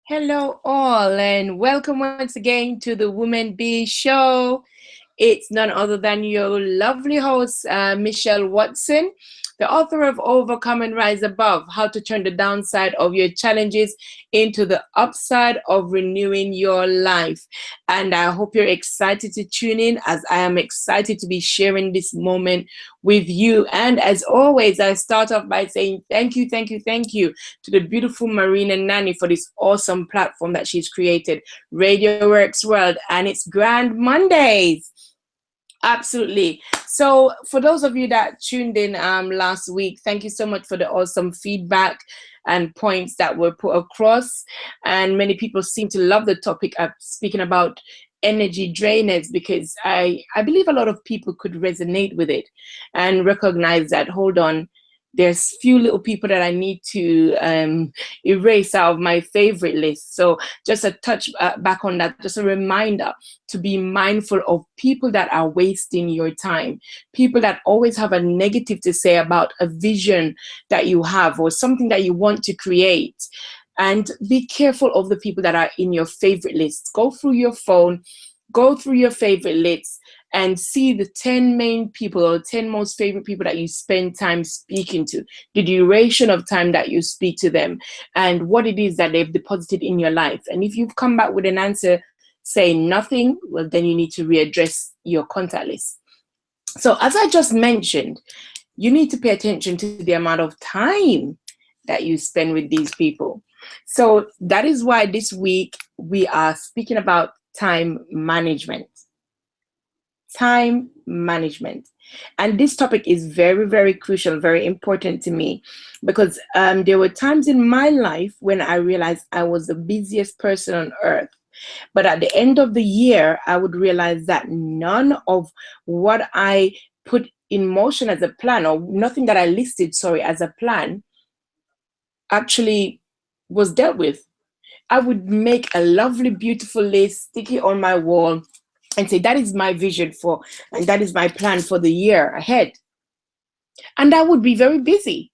Hello, all, and welcome once again to the Woman Bee Show. It's none other than your lovely host, Michelle Watson, the author of Overcome and Rise Above: How to Turn the Downside of Your Challenges into the Upside of Renewing Your Life. And I hope you're excited to tune in, as I am excited to be sharing this moment with you. And as always, I start off by saying thank you, thank you, thank you to the beautiful Marina Nanny for this awesome platform that she's created, Radio Works World, and it's Grand Mondays. Absolutely. So for those of you that tuned in last week, thank you so much for the awesome feedback and points that were put across. And many people seem to love the topic of speaking about energy drainers, because I believe a lot of people could resonate with it and recognize that, hold on, there's few little people that I need to erase out of my favorite list. So just a touch back on that, just a reminder to be mindful of people that are wasting your time, people that always have a negative to say about a vision that you have or something that you want to create. And be careful of the people that are in your favorite list. Go through your phone, go through your favorite lists, and see the 10 main people or 10 most favorite people that you spend time speaking to, the duration of time that you speak to them, and what it is that they've deposited in your life. And if you've come back with an answer saying nothing, well, then you need to readdress your contact list. So as I just mentioned, you need to pay attention to the amount of time that you spend with these people. So that is why this week we are speaking about time management. Time management. And this topic is very, very crucial, very important to me, because there were times in my life when I realized I was the busiest person on earth. But at the end of the year, I would realize that none of what I put in motion as a plan, or nothing that I listed, sorry, as a plan, actually was dealt with. I would make a lovely, beautiful list, stick it on my wall, and say, that is my vision for, and that is my plan for the year ahead. And I would be very busy.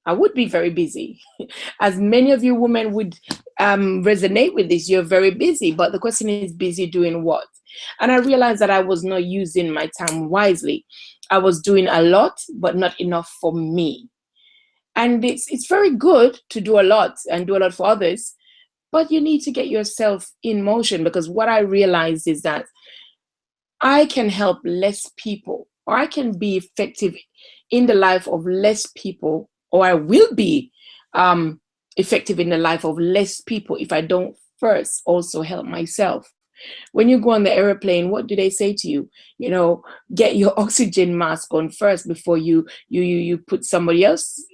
I would be very busy. As many of you women would resonate with this, you're very busy. But the question is, busy doing what? And I realized that I was not using my time wisely. I was doing a lot, but not enough for me. And it's very good to do a lot and do a lot for others, but you need to get yourself in motion, because what I realized is that I can help less people, or I can be effective in the life of less people, or I will be effective in the life of less people if I don't first also help myself. When you go on the airplane, what do they say to you? You know, get your oxygen mask on first before you put somebody else,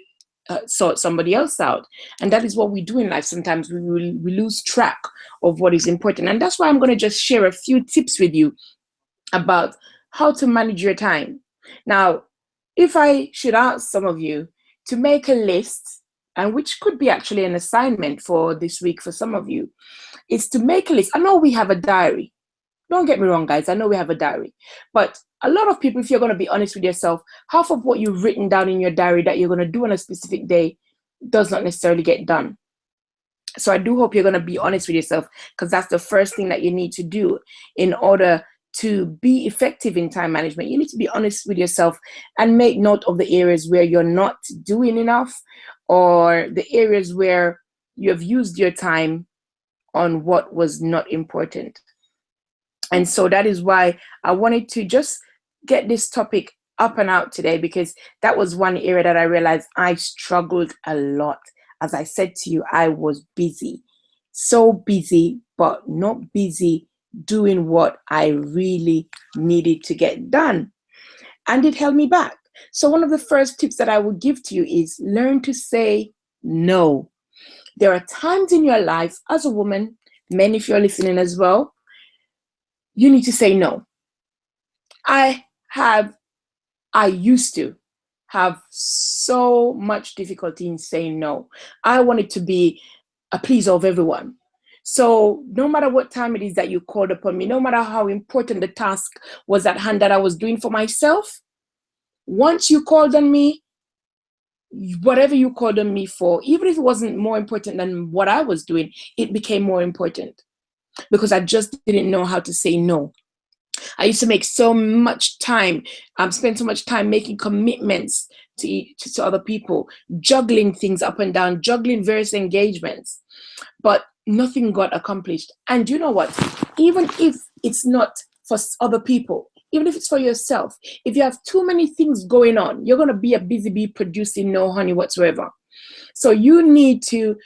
sort somebody else out. And that is what we do in life. Sometimes we lose track of what is important. And that's why I'm going to just share a few tips with you about how to manage your time. Now, if I should ask some of you to make a list, and which could be actually an assignment for this week for some of you, is to make a list. I know we have a diary. Don't get me wrong, guys. I know we have a diary. But a lot of people, if you're going to be honest with yourself, half of what you've written down in your diary that you're going to do on a specific day does not necessarily get done. So I do hope you're going to be honest with yourself, because that's the first thing that you need to do in order to be effective in time management. You need to be honest with yourself and make note of the areas where you're not doing enough, or the areas where you have used your time on what was not important. And so that is why I wanted to just get this topic up and out today, because that was one area that I realized I struggled a lot. As I said to you, I was busy, so busy, but not busy doing what I really needed to get done. And it held me back. So one of the first tips that I would give to you is learn to say no. There are times in your life as a woman, men, if you're listening as well, you need to say no. I used to have so much difficulty in saying no. I wanted to be a pleaser of everyone. So no matter what time it is that you called upon me, no matter how important the task was at hand that I was doing for myself, once you called on me, whatever you called on me for, even if it wasn't more important than what I was doing, it became more important because I just didn't know how to say no. I used to make so much time, spend so much time making commitments to other people, juggling things up and down, juggling various engagements, but nothing got accomplished. And you know what? Even if it's not for other people, even if it's for yourself, if you have too many things going on, you're going to be a busy bee producing no honey whatsoever. So you need to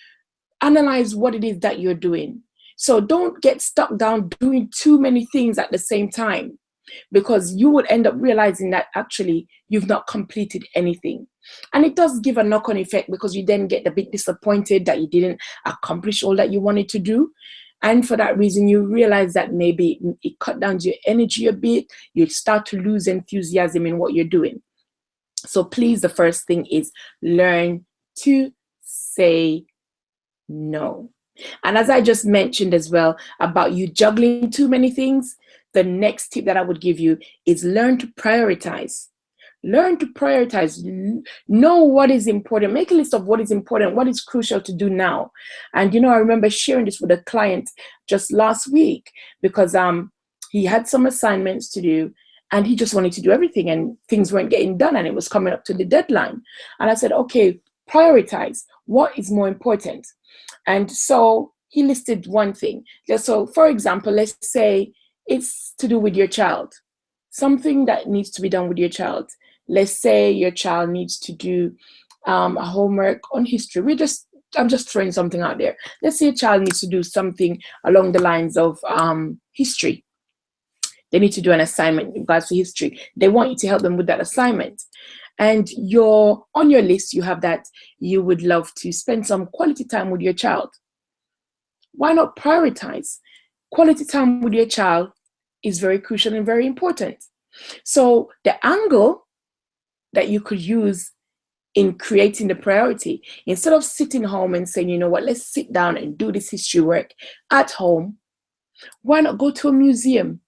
analyze what it is that you're doing. So don't get stuck down doing too many things at the same time, because you would end up realizing that actually you've not completed anything. And it does give a knock-on effect, because you then get a bit disappointed that you didn't accomplish all that you wanted to do. And for that reason, you realize that maybe it cut down your energy a bit. You start to lose enthusiasm in what you're doing. So please, the first thing is learn to say no. And as I just mentioned as well about you juggling too many things, the next tip that I would give you is learn to prioritize. Learn to prioritize. Know what is important. Make a list of what is important, what is crucial to do now. And I remember sharing this with a client just last week, because he had some assignments to do and he just wanted to do everything, and things weren't getting done and it was coming up to the deadline. And I said, okay, prioritize. What is more important? And so he listed one thing. So for example, let's say it's to do with your child, something that needs to be done with your child. Let's say your child needs to do a homework on history. I'm just throwing something out there. Let's say a child needs to do something along the lines of history. They need to do an assignment in regards to history. They want you to help them with that assignment. And on your list, you have that you would love to spend some quality time with your child. Why not prioritize? Quality time with your child is very crucial and very important. So the angle that you could use in creating the priority, instead of sitting home and saying, you know what, let's sit down and do this history work at home, why not go to a museum?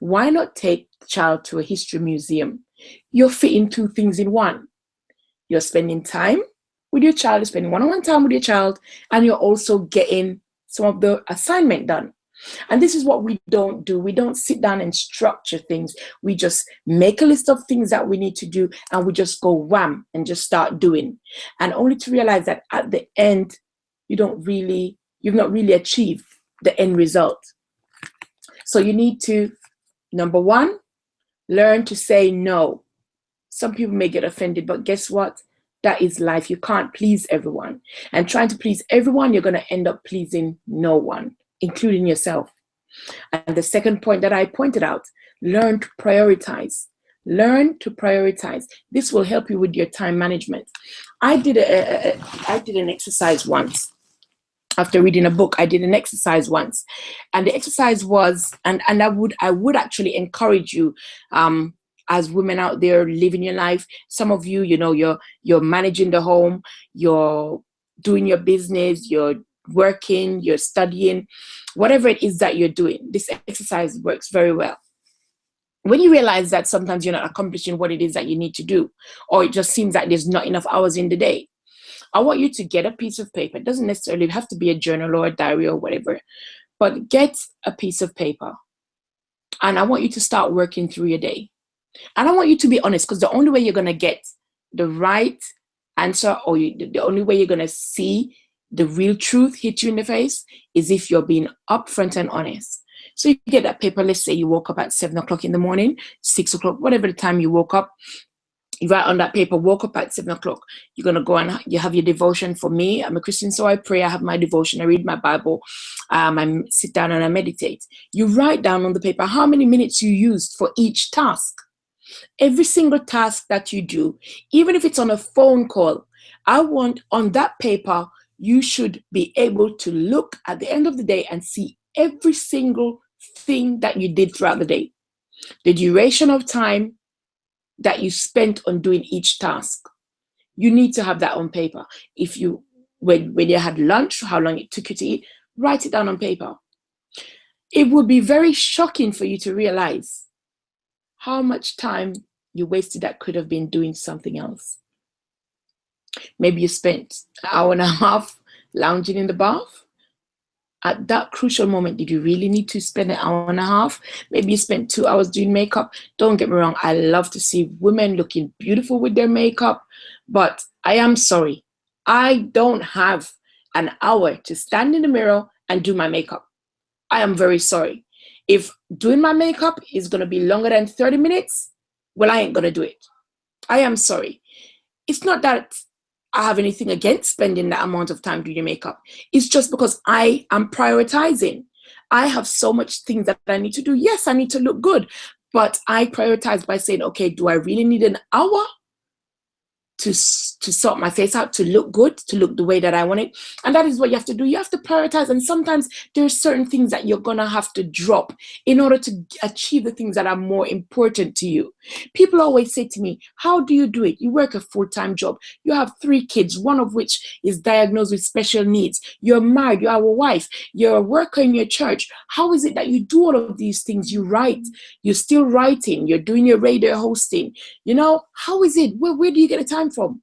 Why not take the child to a history museum? You're fitting two things in one. You're spending time with your child, you're spending one-on-one time with your child, and you're also getting some of the assignment done. And this is what we don't do. We don't sit down and structure things. We just make a list of things that we need to do, and we just go wham and just start doing. And only to realize that at the end, you've not really achieved the end result. So you need to, number one, learn to say no. Some people may get offended, but guess what? That is life. You can't please everyone. And trying to please everyone, you're going to end up pleasing no one, including yourself. And the second point that I pointed out, learn to prioritize. Learn to prioritize. This will help you with your time management. I did an exercise once. After reading a book, I did an exercise once. And the exercise was, and I would actually encourage you, as women out there living your life. Some of you, you're managing the home, you're doing your business, you're working, you're studying, whatever it is that you're doing. This exercise works very well. When you realize that sometimes you're not accomplishing what it is that you need to do, or it just seems like there's not enough hours in the day, I want you to get a piece of paper. It doesn't necessarily have to be a journal or a diary or whatever, but get a piece of paper. And I want you to start working through your day. And I want you to be honest, because the only way you're going to get the right answer, or the only way you're going to see the real truth hit you in the face, is if you're being upfront and honest. So you get that paper. Let's say you woke up at 7 o'clock in the morning, 6 o'clock, whatever the time you woke up. You write on that paper, woke up at 7 o'clock. You're going to go and you have your devotion. For me, I'm a Christian, so I pray. I have my devotion. I read my Bible. I sit down and I meditate. You write down on the paper how many minutes you used for each task. Every single task that you do, even if it's on a phone call, I want on that paper, you should be able to look at the end of the day and see every single thing that you did throughout the day. The duration of time that you spent on doing each task. You need to have that on paper. When you had lunch, how long it took you to eat, write it down on paper. It would be very shocking for you to realize how much time you wasted that could have been doing something else. Maybe you spent an hour and a half lounging in the bath. At that crucial moment, did you really need to spend an hour and a half? Maybe you spent 2 hours doing makeup. Don't get me wrong, I love to see women looking beautiful with their makeup, but I am sorry, I don't have an hour to stand in the mirror and do my makeup. I am very sorry. If doing my makeup is going to be longer than 30 minutes, well, I ain't going to do it. I am sorry. It's not that I have anything against spending that amount of time doing your makeup. It's just because I am prioritizing. I have so much things that I need to do. Yes, I need to look good, but I prioritize by saying, okay, do I really need an hour to sort my face out, to look good, to look the way that I want it? And that is what you have to do. You have to prioritize. And sometimes there are certain things that you're going to have to drop in order to achieve the things that are more important to you. People always say to me, how do you do it? You work a full-time job. You have 3 kids, one of which is diagnosed with special needs. You're married. You have a wife. You're a worker in your church. How is it that you do all of these things? You write. You're still writing. You're doing your radio hosting. How is it? Where do you get the time from?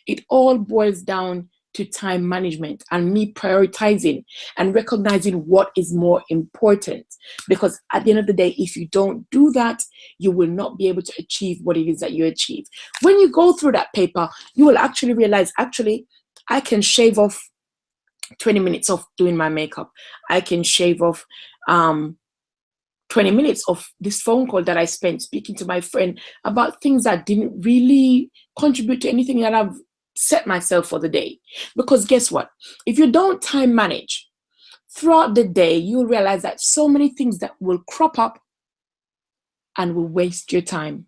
It all boils down to time management and me prioritizing and recognizing what is more important. Because at the end of the day, if you don't do that, you will not be able to achieve what it is that you achieve. When you go through that paper, you will actually realize, I can shave off 20 minutes of doing my makeup. I can shave off 20 minutes of this phone call that I spent speaking to my friend about things that didn't really contribute to anything that I've set myself for the day. Because guess what? If you don't time manage throughout the day, you'll realize that so many things that will crop up and will waste your time.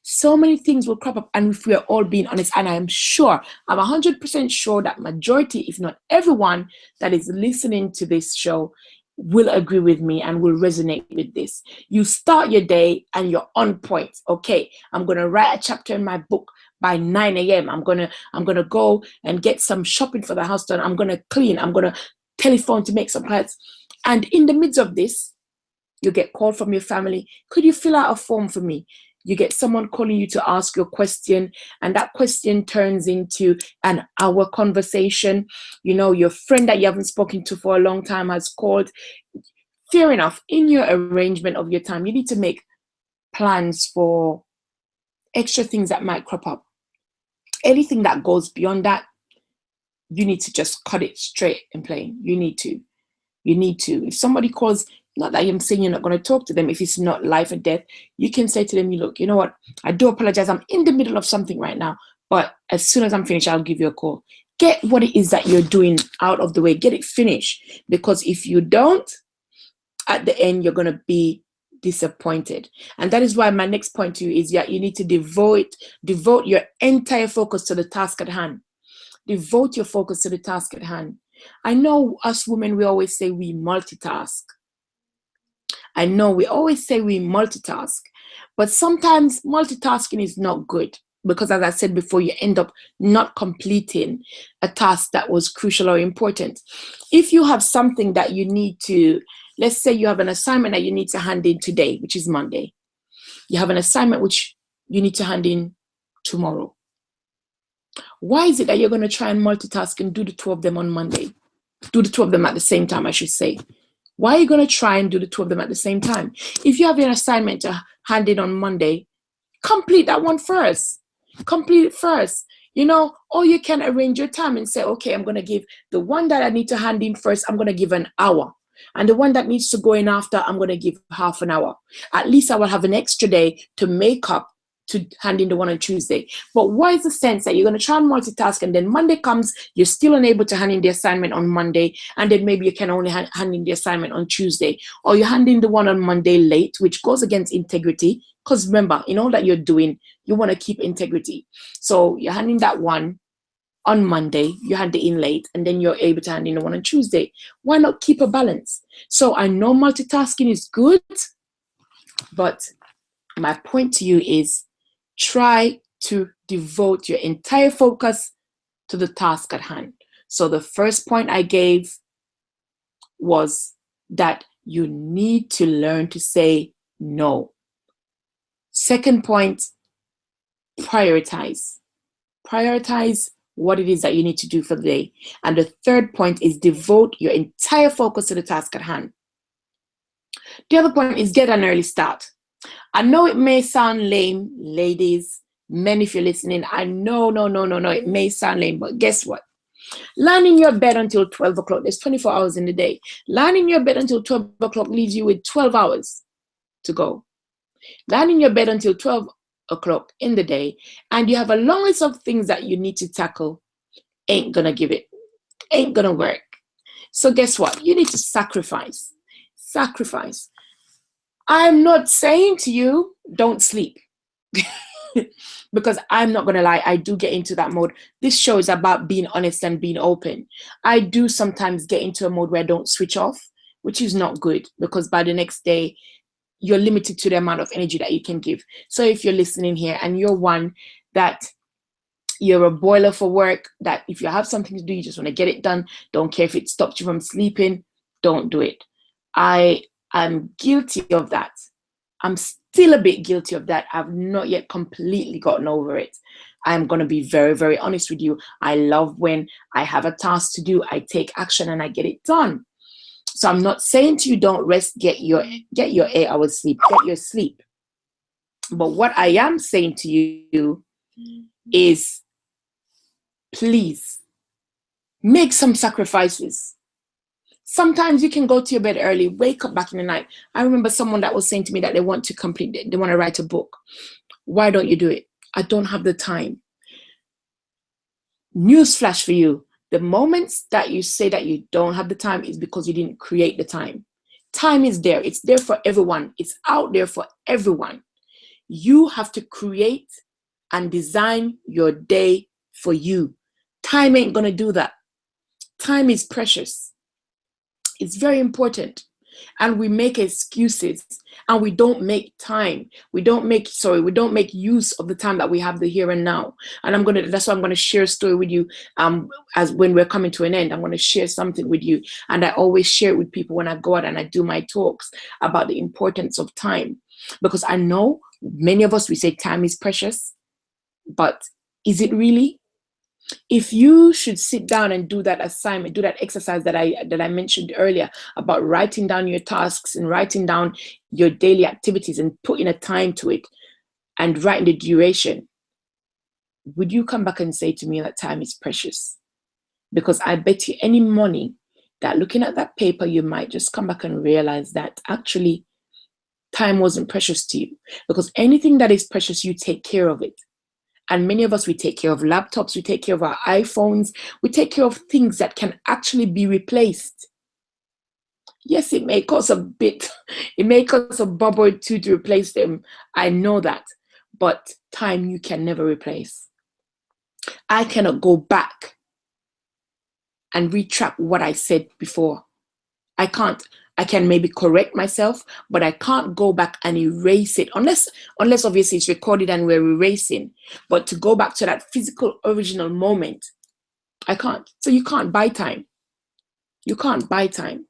So many things will crop up, and if we are all being honest, and I'm 100% sure that majority, if not everyone that is listening to this show will agree with me and will resonate with this. You start your day and you're on point. Okay, I'm going to write a chapter in my book by 9 a.m. I'm going to go and get some shopping for the house done. I'm going to clean. I'm going to telephone to make some plans. And in the midst of this, you get called from your family. Could you fill out a form for me? You get someone calling you to ask your question, and that question turns into an hour conversation. Your friend that you haven't spoken to for a long time has called. Fair enough. In your arrangement of your time, you need to make plans for extra things that might crop up. Anything that goes beyond that, you need to just cut it straight and plain. You need to. If somebody calls, not that I'm saying you're not going to talk to them, if it's not life and death, you can say to them, look, you know what? I do apologize. I'm in the middle of something right now, but as soon as I'm finished, I'll give you a call. Get what it is that you're doing out of the way. Get it finished. Because if you don't, at the end, you're going to be disappointed. And that is why my next point to you is that you need to devote your entire focus to the task at hand. Devote your focus to the task at hand. I know us women, we always say we multitask. But sometimes multitasking is not good, because as I said before, you end up not completing a task that was crucial or important. If you have something that you need to, let's say you have an assignment that you need to hand in today, which is Monday. You have an assignment which you need to hand in tomorrow. Why is it that you're going to try and multitask and do the 2 of them on Monday? Do the 2 of them at the same time, I should say. Why are you going to try and do the 2 of them at the same time? If you have an assignment to hand in on Monday, complete that one first. Complete it first. Or you can arrange your time and say, okay, I'm going to give the one that I need to hand in first, I'm going to give an hour. And the one that needs to go in after, I'm going to give half an hour. At least I will have an extra day to make up to hand in the one on Tuesday. But what is the sense that you're going to try and multitask, and then Monday comes, you're still unable to hand in the assignment on Monday, and then maybe you can only hand in the assignment on Tuesday, or you hand in the one on Monday late, which goes against integrity. Because remember, in all that you're doing, you want to keep integrity. So you're handing that one on Monday, you hand it in late, and then you're able to hand in the one on Tuesday. Why not keep a balance? So I know multitasking is good, but my point to you is, try to devote your entire focus to the task at hand. So the first point I gave was that you need to learn to say no. Second point, prioritize. Prioritize what it is that you need to do for the day. And the third point is devote your entire focus to the task at hand. The other point is get an early start. I know it may sound lame, ladies, men, if you're listening, I know, it may sound lame, but guess what? Lying in your bed until 12 o'clock, there's 24 hours in the day. Lying in your bed until 12 o'clock leaves you with 12 hours to go. Lying in your bed until 12 o'clock in the day, and you have a long list of things that you need to tackle, ain't gonna give it, ain't gonna work. So guess what? You need to sacrifice. Sacrifice. I'm not saying to you, don't sleep. Because I'm not going to lie, I do get into that mode. This show is about being honest and being open. I do sometimes get into a mode where I don't switch off, which is not good, because by the next day, you're limited to the amount of energy that you can give. So if you're listening here and you're one that you're a boiler for work, that if you have something to do, you just want to get it done, don't care if it stops you from sleeping, don't do it. I am guilty of that. I'm still a bit guilty of that. I've not yet completely gotten over it. I'm going to be very, very honest with you. I love when I have a task to do, I take action and I get it done. So I'm not saying to you, don't rest, get your 8 hours sleep, get your sleep. But what I am saying to you is, please make some sacrifices. Sometimes you can go to your bed early, wake up back in the night. I remember someone that was saying to me that they want to write a book. Why don't you do it? I don't have the time. Newsflash for you. The moments that you say that you don't have the time is because you didn't create the time. Time is there. It's there for everyone. It's out there for everyone. You have to create and design your day for you. Time ain't going to do that. Time is precious. It's very important. And we make excuses and we don't make time. We don't make use of the time that we have the here and now. And that's why I'm going to share a story with you. As when we're coming to an end, I'm going to share something with you. And I always share it with people when I go out and I do my talks about the importance of time. Because I know many of us, we say time is precious, but is it really? If you should sit down and do that assignment, do that exercise that I mentioned earlier about writing down your tasks and writing down your daily activities and putting a time to it and writing the duration, would you come back and say to me that time is precious? Because I bet you any money that looking at that paper, you might just come back and realize that actually time wasn't precious to you. Because anything that is precious, you take care of it. And many of us, we take care of laptops, we take care of our iPhones, we take care of things that can actually be replaced. Yes, it may cost a bit, it may cost a bob or two to replace them. I know that. But time you can never replace. I cannot go back and retract what I said before. I can't. I can maybe correct myself, but I can't go back and erase it unless obviously it's recorded and we're erasing. But to go back to that physical original moment, I can't. So you can't buy time. You can't buy time.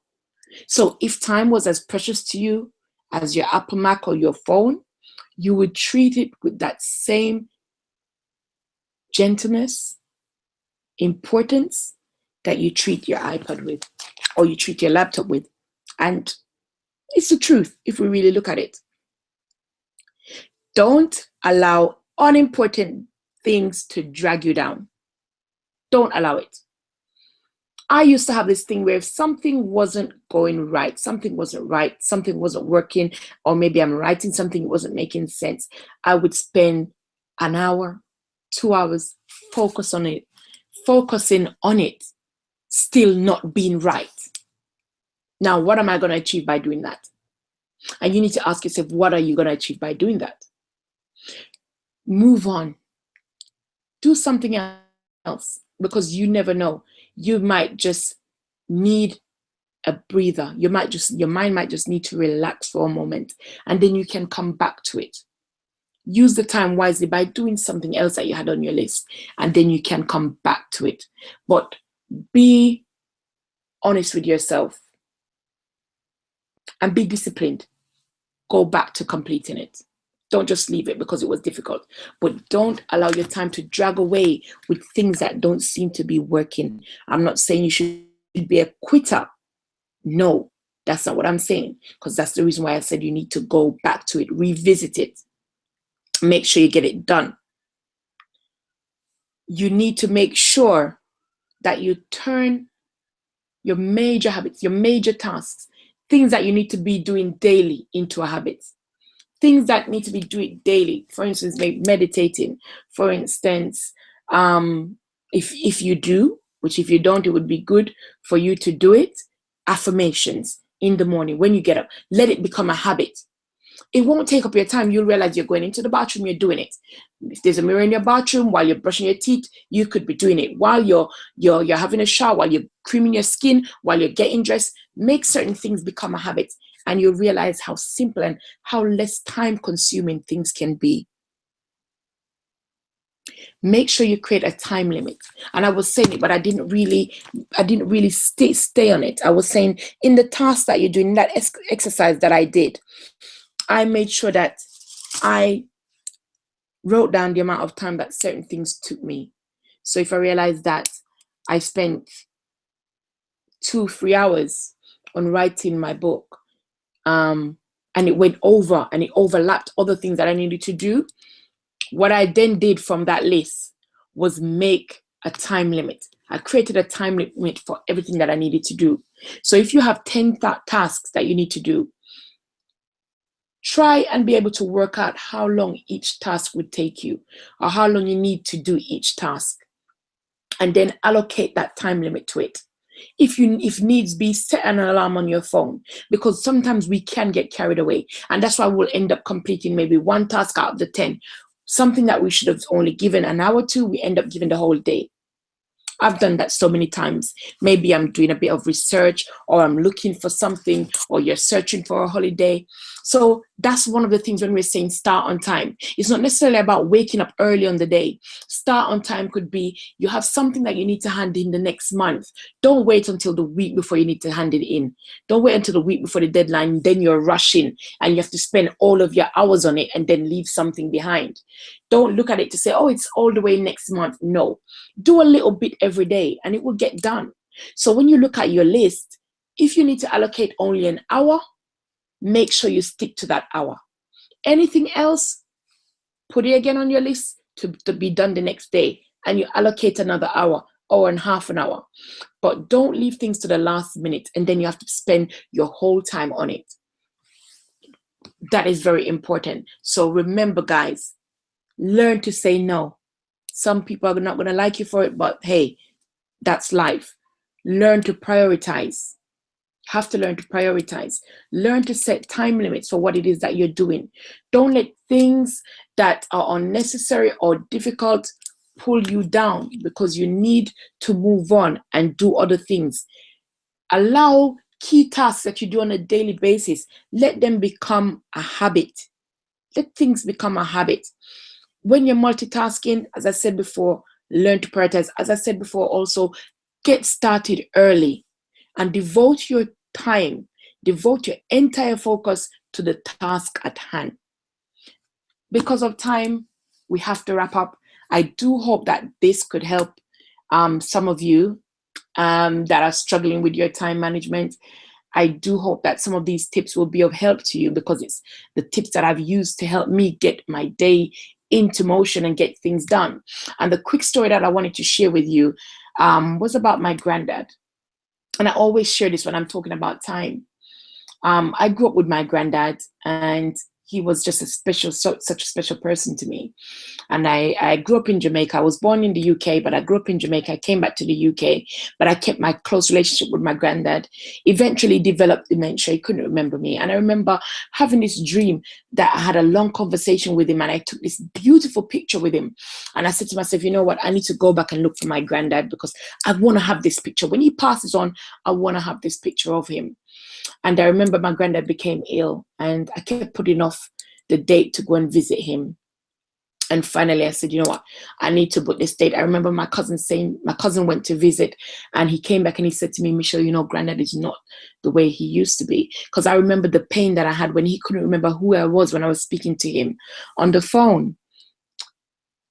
So if time was as precious to you as your Apple Mac or your phone, you would treat it with that same gentleness, importance that you treat your iPad with or you treat your laptop with. And it's the truth if we really look at it. Don't allow unimportant things to drag you down. Don't allow it. I used to have this thing where if something wasn't going right, something wasn't working, or maybe I'm writing something, it wasn't making sense, I would spend an hour, 2 hours focusing on it, still not being right. Now, what am I going to achieve by doing that? And you need to ask yourself, what are you going to achieve by doing that? Move on. Do something else, because you never know. You might just need a breather. Your mind might just need to relax for a moment, and then you can come back to it. Use the time wisely by doing something else that you had on your list, and then you can come back to it. But be honest with yourself and be disciplined. Go back to completing it. Don't just leave it because it was difficult, but don't allow your time to drag away with things that don't seem to be working. I'm not saying you should be a quitter. No, that's not what I'm saying, because that's the reason why I said you need to go back to it, revisit it, make sure you get it done. You need to make sure that you turn your major habits, your major tasks, things that you need to be doing daily into a habit. Things that need to be doing daily, for instance, meditating. For instance, if you do, which if you don't, it would be good for you to do it, affirmations in the morning when you get up. Let it become a habit. It won't take up your time. You'll realize you're going into the bathroom, you're doing it. If there's a mirror in your bathroom while you're brushing your teeth, you could be doing it. While you're having a shower, while you're creaming your skin, while you're getting dressed, make certain things become a habit. And you'll realize how simple and how less time consuming things can be. Make sure you create a time limit. And I was saying it, but I didn't really stay on it. I was saying in the task that you're doing, that exercise that I did, I made sure that I wrote down the amount of time that certain things took me. So if I realized that I spent 2-3 hours on writing my book, and it went over and it overlapped other things that I needed to do, what I then did from that list was make a time limit. I created a time limit for everything that I needed to do. So if you have 10 tasks that you need to do, try and be able to work out how long each task would take you, or how long you need to do each task, and then allocate that time limit to it. If needs be, set an alarm on your phone, because sometimes we can get carried away, and that's why we'll end up completing maybe one task out of the 10. Something that we should have only given an hour to, we end up giving the whole day. I've done that so many times. Maybe I'm doing a bit of research, or I'm looking for something, or you're searching for a holiday. So that's one of the things when we're saying start on time. It's not necessarily about waking up early on the day. Start on time could be you have something that you need to hand in the next month. Don't wait until the week before you need to hand it in. Don't wait until the week before the deadline, then you're rushing and you have to spend all of your hours on it and then leave something behind. Don't look at it to say, oh, it's all the way next month. No, do a little bit every day and it will get done. So when you look at your list, if you need to allocate only an hour, make sure you stick to that hour. Anything else, put it again on your list to be done the next day, and you allocate another hour and half an hour. But don't leave things to the last minute and then you have to spend your whole time on it. That is very important. So remember, guys, learn to say no. Some people are not going to like you for it, but hey, that's life. Learn to prioritize. Have to learn to prioritize. Learn to set time limits for what it is that you're doing. Don't let things that are unnecessary or difficult pull you down, because you need to move on and do other things. Allow key tasks that you do on a daily basis, let them become a habit. Let things become a habit. When you're multitasking, as I said before, learn to prioritize. As I said before, also get started early and devote your time, devote your entire focus to the task at hand. Because of time, we have to wrap up. I do hope that this could help some of you that are struggling with your time management. I do hope that some of these tips will be of help to you, because it's the tips that I've used to help me get my day into motion and get things done. And the quick story that I wanted to share with you was about my granddad. And I always share this when I'm talking about time. I grew up with my granddad, and he was just such a special person to me. And I grew up in Jamaica. I was born in the UK, but I grew up in Jamaica. I came back to the UK, but I kept my close relationship with my granddad. Eventually developed dementia. He couldn't remember me. And I remember having this dream that I had a long conversation with him, and I took this beautiful picture with him. And I said to myself, you know what? I need to go back and look for my granddad, because I want to have this picture. When he passes on, I want to have this picture of him. And I remember my granddad became ill, and I kept putting off the date to go and visit him. And finally, I said, you know what? I need to book this date. I remember my cousin went to visit, and he came back and he said to me, Michelle, you know, Granddad is not the way he used to be. Because I remember the pain that I had when he couldn't remember who I was when I was speaking to him on the phone.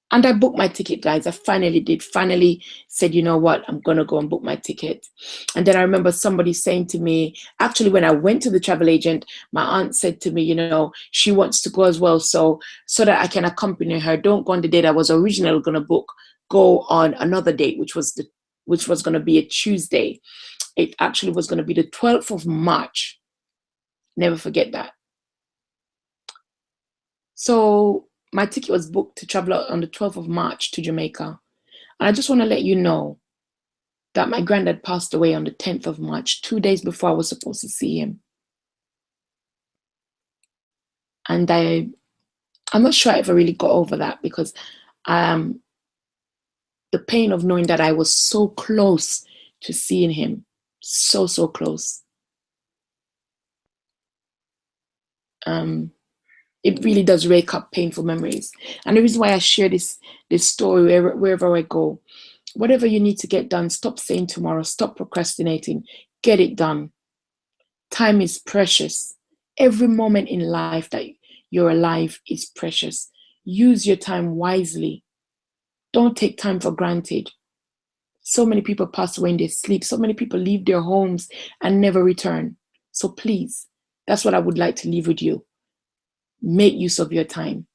And I booked my ticket, guys. I finally did. Finally said, you know what? I'm going to go and book my ticket. And then I remember somebody saying to me, actually, when I went to the travel agent, my aunt said to me, you know, she wants to go as well. So that I can accompany her. Don't go on the date I was originally going to book. Go on another date, which was going to be a Tuesday. It actually was going to be the 12th of March. Never forget that. So my ticket was booked to travel out on the 12th of March to Jamaica. And I just want to let you know that my granddad passed away on the 10th of March, 2 days before I was supposed to see him. And I'm not sure I ever really got over that, because the pain of knowing that I was so close to seeing him, so close. It really does rake up painful memories. And the reason why I share this story wherever I go, whatever you need to get done, stop saying tomorrow, stop procrastinating, get it done. Time is precious. Every moment in life that you're alive is precious. Use your time wisely. Don't take time for granted. So many people pass away in their sleep. So many people leave their homes and never return. So please, that's what I would like to leave with you. Make use of your time,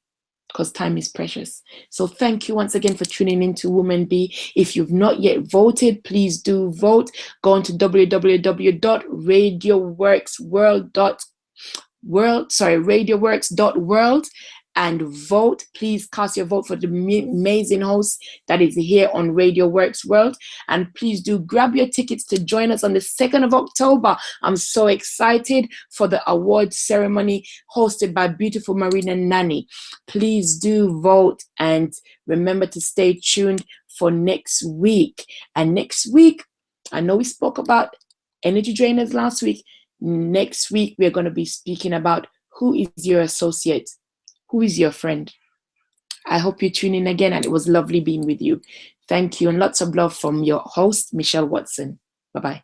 because time is precious. So thank you once again for tuning in to Woman B. If you've not yet voted, please do vote. Go on to radioworks.world and vote. Please cast your vote for the amazing host that is here on Radio Works World. And please do grab your tickets to join us on the 2nd of October. I'm so excited for the award ceremony hosted by beautiful Marina Nani. Please do vote, and remember to stay tuned for next week. And next week, I know we spoke about energy drainers last week. Next week, we're going to be speaking about who is your associate, who is your friend. I hope you tune in again, and it was lovely being with you. Thank you, and lots of love from your host, Michelle Watson. Bye-bye.